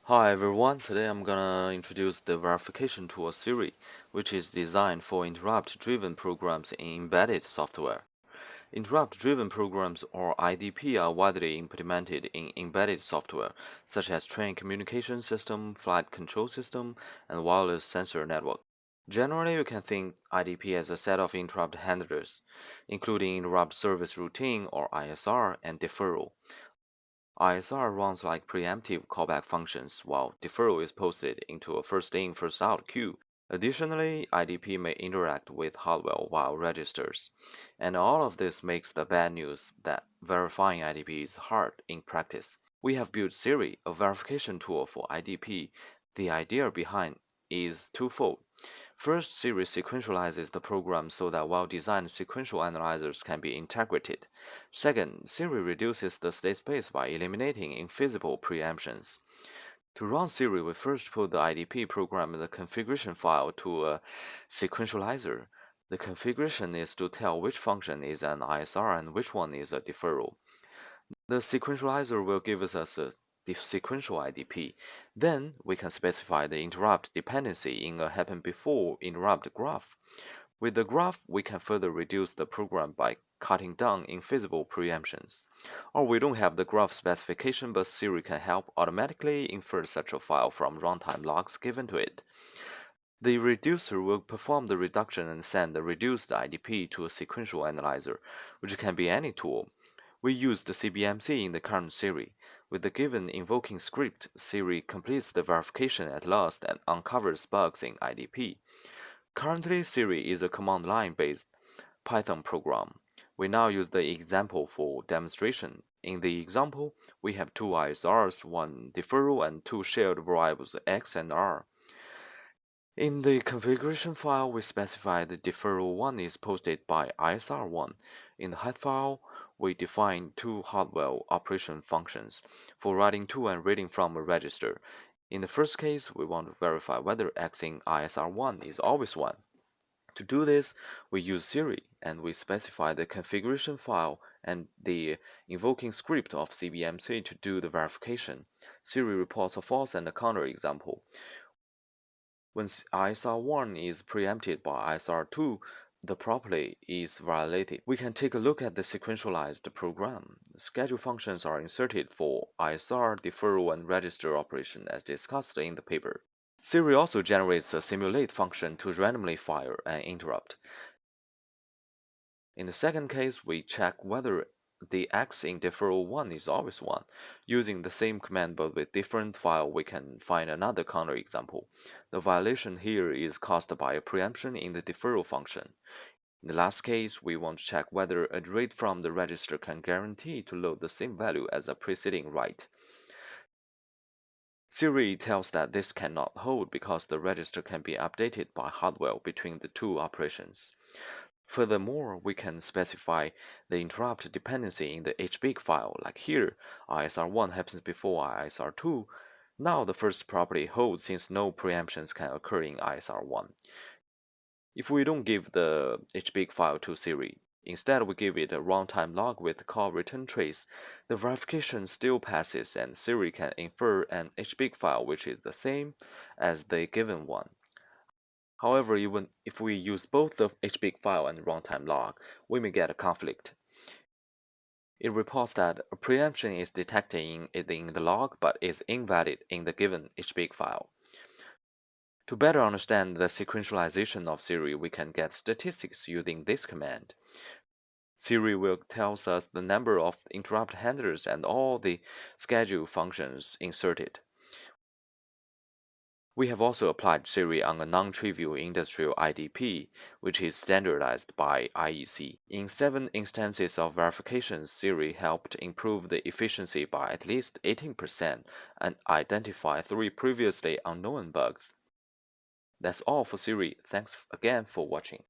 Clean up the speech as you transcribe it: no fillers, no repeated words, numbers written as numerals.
Hi everyone, today I'm gonna introduce the verification tool SiRi, which is designed for interrupt-driven programs in embedded software. Interrupt-driven programs, or IDP, are widely implemented in embedded software, such as train communication system, flight control system, and wireless sensor network. Generally, you can think IDP as a set of interrupt handlers, including interrupt service routine, or ISR, and deferral. ISR runs like preemptive callback functions, while deferral is posted into a first-in, first-out queue. Additionally, IDP may interact with hardware while registers. And all of this makes the bad news that verifying IDP is hard in practice. We have built SiRi, a verification tool for IDP. The idea behind is twofold. First, SiRi sequentializes the program so that well-designed sequential analyzers can be integrated. Second, SiRi reduces the state space by eliminating invisible preemptions. To run SiRi, we first put the IDP program in the configuration file to a sequentializer. The configuration is to tell which function is an ISR and which one is a deferral. The sequentializer will give us a sequential IDP. Then we can specify the interrupt dependency in a happen before interrupt graph. With the graph, we can further reduce the program by cutting down invisible preemptions. Or we don't have the graph specification, but SiRi can help automatically infer such a file from runtime logs given to it. The reducer will perform the reduction and send the reduced IDP to a sequential analyzer, which can be any tool. We use the CBMC in the current SiRi. With the given invoking script, SiRi completes the verification at last and uncovers bugs in IDP. Currently, SiRi is a command line based Python program. We now use the example for demonstration. In the example, we have two ISRs, one deferral, and two shared variables x and r. In the configuration file, we specify the deferral 1 is posted by ISR1. In the head file, we define two hardware operation functions for writing to and reading from a register. In the first case, we want to verify whether x in ISR1 is always 1. To do this, we use SiRi and we specify the configuration file and the invoking script of CBMC to do the verification. SiRi reports a false and a counterexample. When ISR1 is preempted by ISR2, the property is violated. We can take a look at the sequentialized program. Schedule functions are inserted for ISR, deferral, and register operation as discussed in the paper. SiRi also generates a simulate function to randomly fire an interrupt. In the second case, we check whether the x in deferral 1 is always 1. Using the same command but with different file, we can find another counterexample. The violation here is caused by a preemption in the deferral function. In the last case, we want to check whether a read from the register can guarantee to load the same value as a preceding write. SiRi tells that this cannot hold because the register can be updated by hardware between the two operations. Furthermore, we can specify the interrupt dependency in the HBIG file, like here, ISR1 happens before ISR2. Now the first property holds since no preemptions can occur in ISR1. If we don't give the HBIG file to SiRi, instead we give it a runtime log with call return trace, the verification still passes and SiRi can infer an HBIG file which is the same as the given one. However, even if we use both the HBIG file and runtime log, we may get a conflict. It reports that a preemption is detected in the log but is invalid in the given HBIG file. To better understand the sequentialization of SiRi, we can get statistics using this command. SiRi will tell us the number of interrupt handlers and all the schedule functions inserted. We have also applied SiRi on a non-trivial industrial IDP, which is standardized by IEC. In 7 instances of verifications, SiRi helped improve the efficiency by at least 18% and identify 3 previously unknown bugs. That's all for SiRi. Thanks again for watching.